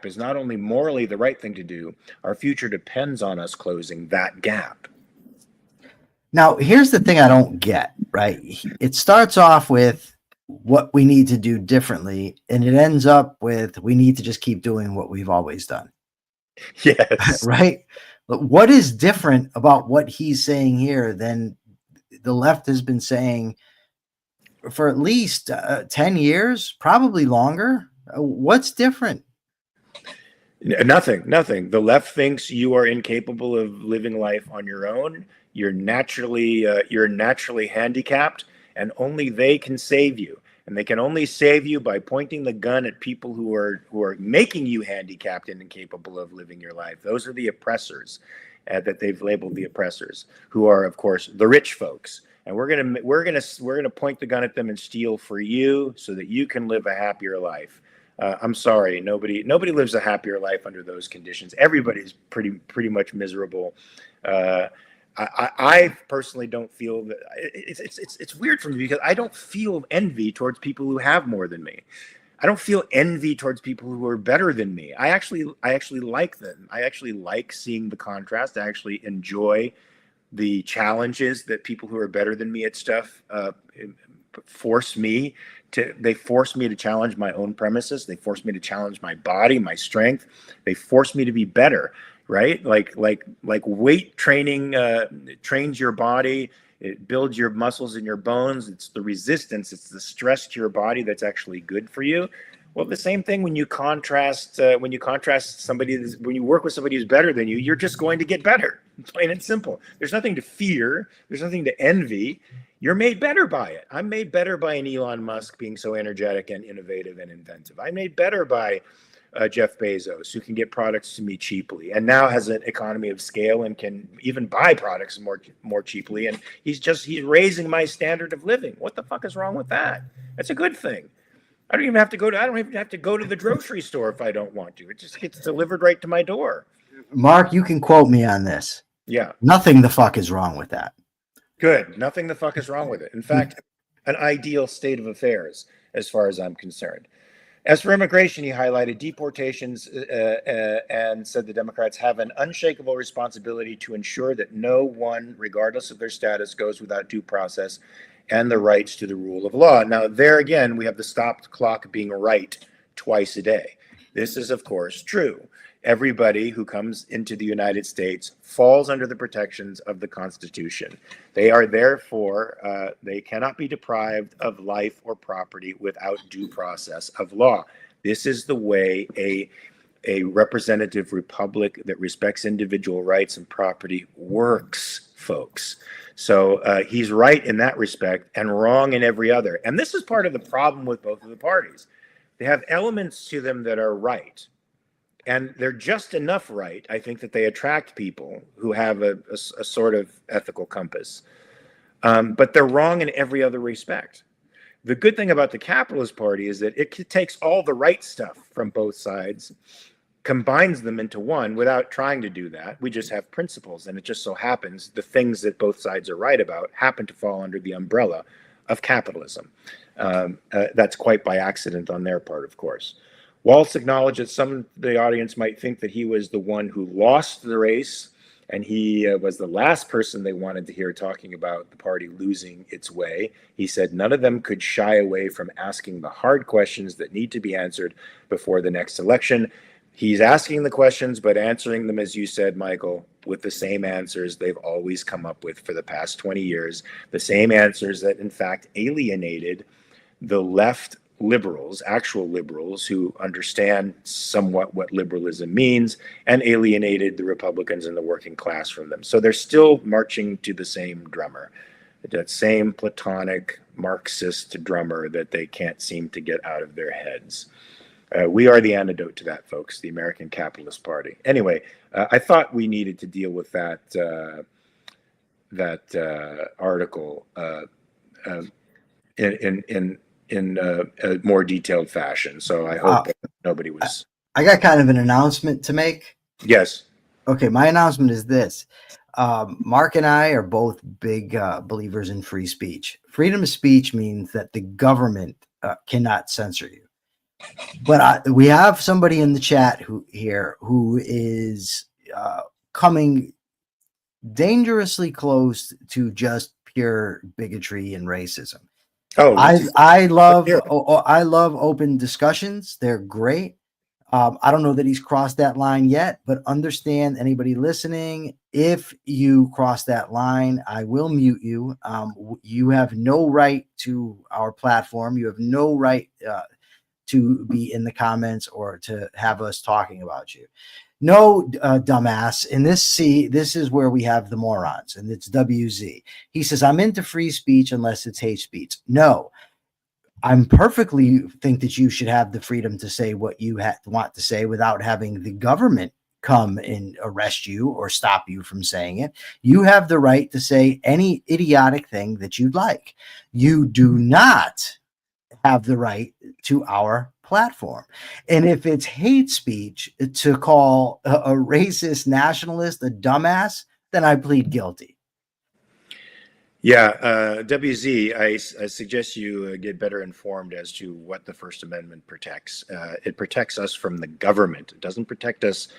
is not only morally the right thing to do, our future depends on us closing that gap.
Now, here's the thing I don't get, right? It starts off with what we need to do differently, and it ends up with we need to just keep doing what we've always done.
Yes.
Right? But what is different about what he's saying here than the left has been saying for at least 10 years, probably longer? What's different?
Nothing. The left thinks you are incapable of living life on your own. You're naturally handicapped, and only they can save you. And they can only save you by pointing the gun at people who are making you handicapped and incapable of living your life. Those are the oppressors that they've labeled the oppressors, who are, of course, the rich folks. And we're gonna point the gun at them and steal for you so that you can live a happier life. I'm sorry, nobody lives a happier life under those conditions. Everybody's pretty much miserable. I personally don't feel that it's weird for me because I don't feel envy towards people who have more than me. I don't feel envy towards people who are better than me. I actually like them. I actually like seeing the contrast. I actually enjoy the challenges that people who are better than me at stuff force me to challenge my own premises. They force me to challenge my body, my strength. They force me to be better, right? Like weight training trains your body. It builds your muscles and your bones. It's the resistance, it's the stress to your body that's actually good for you. Well, the same thing when you contrast somebody, when you work with somebody who's better than you, you're just going to get better. Plain and simple. There's nothing to fear. There's nothing to envy. You're made better by it. I'm made better by an Elon Musk being so energetic and innovative and inventive. I'm made better by Jeff Bezos, who can get products to me cheaply and now has an economy of scale and can even buy products more cheaply. And he's raising my standard of living. What the fuck is wrong with that? That's a good thing. I don't even have to go to the grocery store if I don't want to. It just gets delivered right to my door.
Mark, you can quote me on this.
Yeah.
Nothing the fuck is wrong with that.
Good. Nothing the fuck is wrong with it. In fact, an ideal state of affairs as far as I'm concerned. As for immigration, he highlighted deportations and said the Democrats have an unshakable responsibility to ensure that no one, regardless of their status, goes without due process and the rights to the rule of law. Now, there again, we have the stopped clock being right twice a day. This is, of course, true. Everybody who comes into the United States falls under the protections of the Constitution. They are therefore, they cannot be deprived of life or property without due process of law. This is the way a representative republic that respects individual rights and property works, folks. So he's right in that respect and wrong in every other. And this is part of the problem with both of the parties. They have elements to them that are right. And they're just enough right, I think, that they attract people who have a sort of ethical compass. But they're wrong in every other respect. The good thing about the Capitalist Party is that it takes all the right stuff from both sides, combines them into one without trying to do that. We just have principles, and it just so happens the things that both sides are right about happen to fall under the umbrella of capitalism. That's quite by accident on their part, of course. Walz acknowledged that some of the audience might think that he was the one who lost the race, and he was the last person they wanted to hear talking about the party losing its way. He said none of them could shy away from asking the hard questions that need to be answered before the next election. He's asking the questions, but answering them, as you said, Michael, with the same answers they've always come up with for the past 20 years, the same answers that, in fact, alienated the left liberals, actual liberals who understand somewhat what liberalism means, and alienated the Republicans and the working class from them. So they're still marching to the same drummer, that same platonic Marxist drummer that they can't seem to get out of their heads. We are the antidote to that, folks, the American Capitalist Party. Anyway, I thought we needed to deal with that article in a more detailed fashion. So I hope nobody was.
I got kind of an announcement to make.
Yes.
Okay, my announcement is this. Mark and I are both big believers in free speech. Freedom of speech means that the government cannot censor you. But we have somebody in the chat who is coming dangerously close to just pure bigotry and racism.
Oh,
I love open discussions. They're great. I don't know that he's crossed that line yet, but understand, anybody listening, if you cross that line, I will mute you. You have no right to our platform. You have no right to be in the comments or to have us talking about you. No, dumbass. And this is where we have the morons, and it's WZ. He says, I'm into free speech unless it's hate speech. No. I'm perfectly think that you should have the freedom to say what you want to say without having the government come and arrest you or stop you from saying it. You have the right to say any idiotic thing that you'd like. You do not have the right to our platform. And if it's hate speech to call a racist nationalist a dumbass, then I plead guilty.
Yeah, WZ, I suggest you get better informed as to what the First Amendment protects. It protects us from the government. It doesn't protect us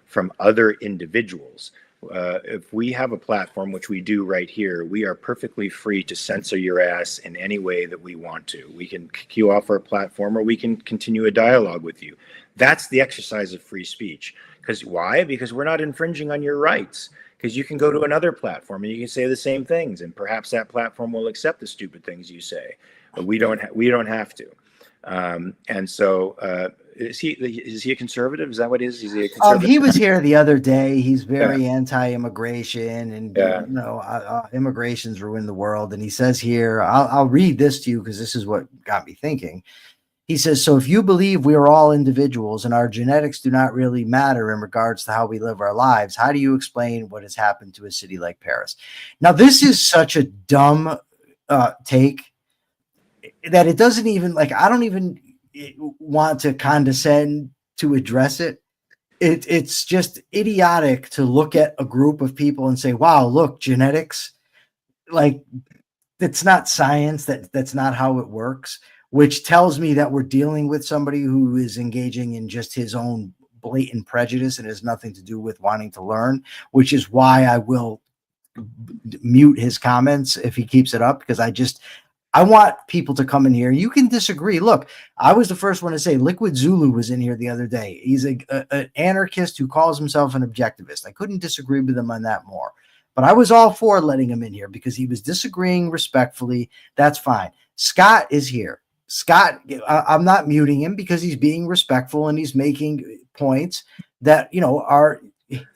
from other individuals. If we have a platform, which we do right here, we are perfectly free to censor your ass in any way that we want to. We can kick you off our platform, or we can continue a dialogue with you. That's the exercise of free speech. Because why? Because we're not infringing on your rights. Because you can go to another platform and you can say the same things, and perhaps that platform will accept the stupid things you say. But we don't have to. And so, is he a conservative? Is that what it is? Is he a conservative?
He was here the other day. He's very anti-immigration, and immigration's ruined the world. And he says here, I'll read this to you because this is what got me thinking. He says, so if you believe we are all individuals and our genetics do not really matter in regards to how we live our lives, how do you explain what has happened to a city like Paris? Now, this is such a dumb take that it doesn't even, like, I don't even want to condescend to address it. It's just idiotic to look at a group of people and say, wow, look, genetics, like, that's not science. That's not how it works. Which tells me that we're dealing with somebody who is engaging in just his own blatant prejudice and has nothing to do with wanting to learn, which is why I will mute his comments if he keeps it up, because I want people to come in here. You can disagree. Look, I was the first one to say Liquid Zulu was in here the other day. He's an anarchist who calls himself an objectivist. I couldn't disagree with him on that more. But I was all for letting him in here because he was disagreeing respectfully. That's fine. Scott is here. Scott, I'm not muting him because he's being respectful and he's making points that, are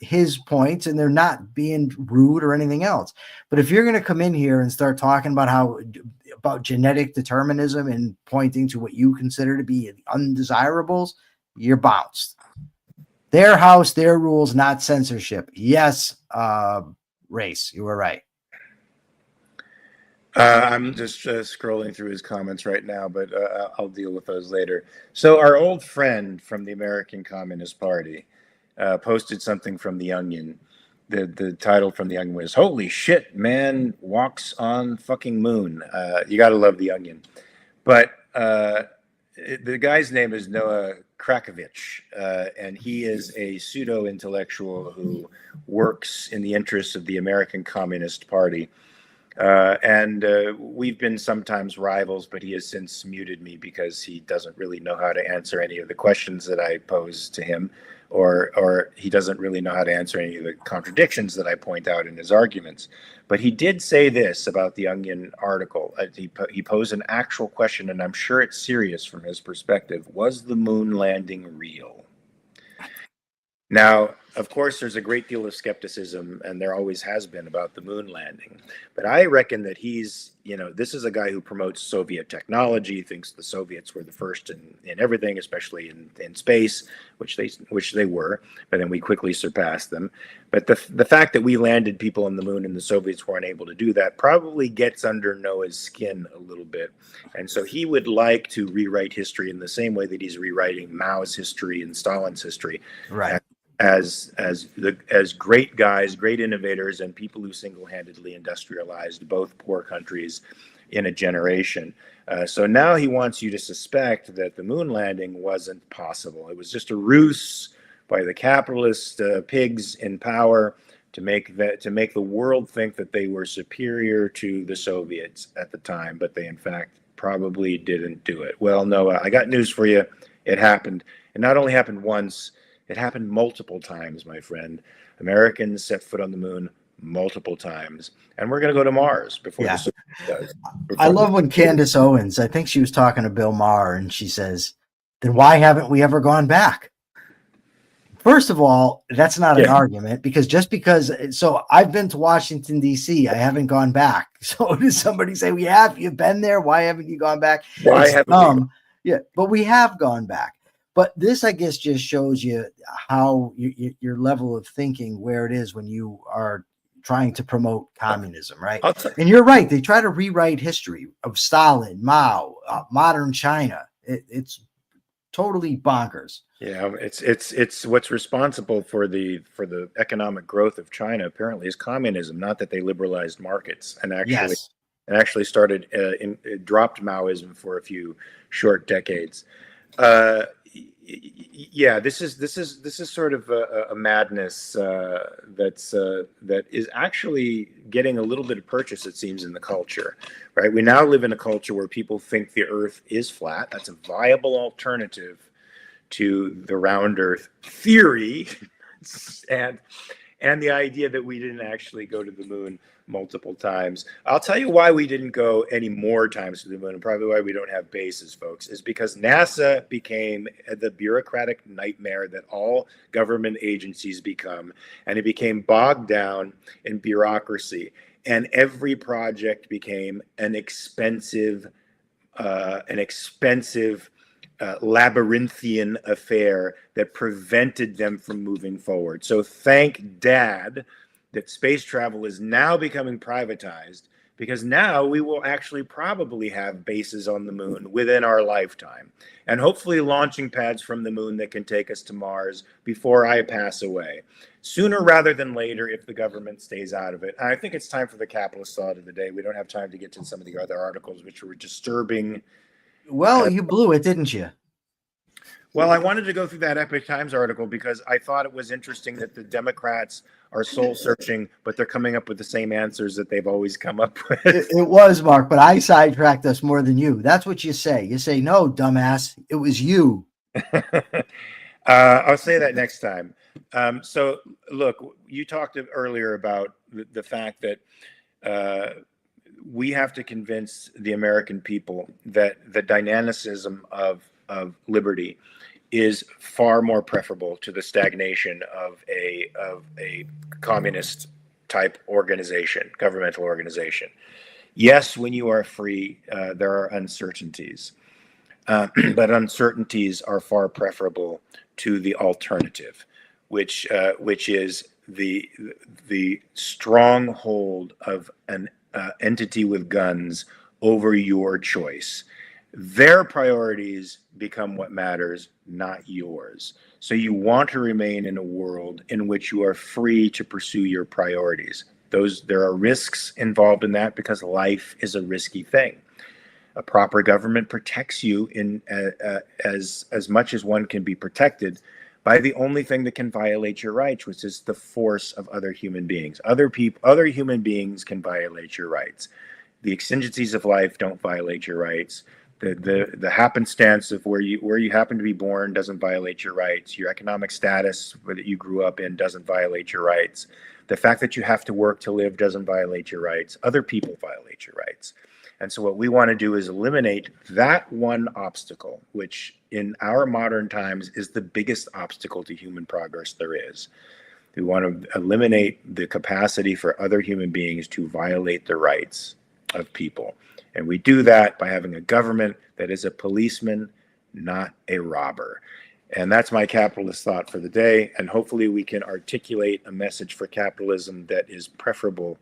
his points, and they're not being rude or anything else. But if you're going to come in here and start talking about genetic determinism and pointing to what you consider to be undesirables, you're bounced. Their house, their rules, not censorship. Yes, Race, you were right.
I'm just scrolling through his comments right now, but I'll deal with those later. So our old friend from the American Communist Party posted something from The Onion. The title from The Onion was, "Holy shit, man walks on fucking moon." You got to love The Onion. But the guy's name is Noah Krakovich, and he is a pseudo-intellectual who works in the interests of the American Communist Party. And we've been sometimes rivals, but he has since muted me because he doesn't really know how to answer any of the questions that I pose to him, or he doesn't really know how to answer any of the contradictions that I point out in his arguments. But he did say this about the Onion article. He posed an actual question, and I'm sure it's serious from his perspective. Was the moon landing real? Now, of course, there's a great deal of skepticism, and there always has been, about the moon landing. But I reckon that this is a guy who promotes Soviet technology, thinks the Soviets were the first in everything, especially in space, which they were, but then we quickly surpassed them. But the fact that we landed people on the moon and the Soviets weren't able to do that probably gets under Noah's skin a little bit. And so he would like to rewrite history in the same way that he's rewriting Mao's history and Stalin's history.
Right.
As great guys, great innovators, and people who single-handedly industrialized both poor countries in a generation. So now he wants you to suspect that the moon landing wasn't possible. It was just a ruse by the capitalist pigs in power to make the world think that they were superior to the Soviets at the time, but they in fact probably didn't do it. Well, Noah, I got news for you. It happened. It not only happened once, it happened multiple times, my friend. Americans set foot on the moon multiple times, and we're going to go to Mars before the Soviets does.
I love when Candace Owens, I think she was talking to Bill Maher, and she says, then why haven't we ever gone back? First of all, that's not an argument, because so I've been to Washington, D.C. I haven't gone back. So does somebody say, you've been there? Why haven't you gone back?
Why haven't we?
Yeah, but we have gone back. But this, I guess, just shows you how your level of thinking, where it is when you are trying to promote communism, right? And you're right. They try to rewrite history of Stalin, Mao, modern China. It's totally bonkers.
Yeah, it's what's responsible for the economic growth of China apparently is communism, not that they liberalized markets and actually started dropped Maoism for a few short decades. This is sort of a madness that is actually getting a little bit of purchase, it seems, in the culture, right? We now live in a culture where people think the Earth is flat. That's a viable alternative to the round Earth theory, and the idea that we didn't actually go to the moon multiple times. I'll tell you why we didn't go any more times to the moon, and probably why we don't have bases, folks, is because NASA became the bureaucratic nightmare that all government agencies become, and it became bogged down in bureaucracy, and every project became an expensive labyrinthian affair that prevented them from moving forward. So thank Dad that space travel is now becoming privatized, because now we will actually probably have bases on the moon within our lifetime, and hopefully launching pads from the moon that can take us to Mars before I pass away, sooner rather than later if the government stays out of it. And I think it's time for the capitalist thought of the day. We don't have time to get to some of the other articles which were disturbing.
Well, you blew it, didn't you?
Well, I wanted to go through that Epoch Times article because I thought it was interesting that the Democrats are soul searching, but they're coming up with the same answers that they've always come up with.
It was, Mark, but I sidetracked us more than you. That's what you say. You say, no, dumbass, it was you.
I'll say that next time. So, look, you talked earlier about the fact that we have to convince the American people that the dynamicism of liberty is far more preferable to the stagnation of a communist type organization, governmental organization. Yes, when you are free, there are uncertainties, but uncertainties are far preferable to the alternative, which is the stronghold of an entity with guns over your choice. Their priorities become what matters, not yours. So you want to remain in a world in which you are free to pursue your priorities. There are risks involved in that because life is a risky thing. A proper government protects you in as much as one can be protected by the only thing that can violate your rights, which is the force of other human beings. Other human beings can violate your rights. The exigencies of life don't violate your rights. The happenstance of where you happen to be born doesn't violate your rights. Your economic status that you grew up in doesn't violate your rights. The fact that you have to work to live doesn't violate your rights. Other people violate your rights. And so what we want to do is eliminate that one obstacle, which in our modern times is the biggest obstacle to human progress there is. We want to eliminate the capacity for other human beings to violate the rights of people. And we do that by having a government that is a policeman, not a robber. And that's my capitalist thought for the day. And hopefully we can articulate a message for capitalism that is preferable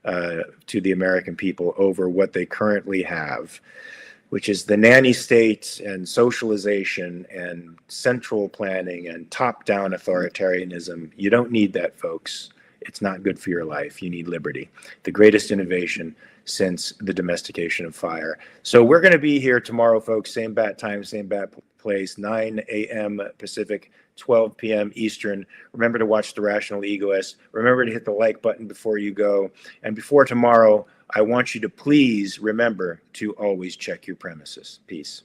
to the American people over what they currently have, which is the nanny state and socialization and central planning and top-down authoritarianism. You don't need that, folks. It's not good for your life. You need liberty, the greatest innovation since the domestication of fire. So we're going to be here tomorrow, folks. Same bat time, same bat place, 9 a.m. Pacific, 12 p.m. Eastern. Remember to watch The Rational Egoist. Remember to hit the like button before you go. And before tomorrow, I want you to please remember to always check your premises. Peace.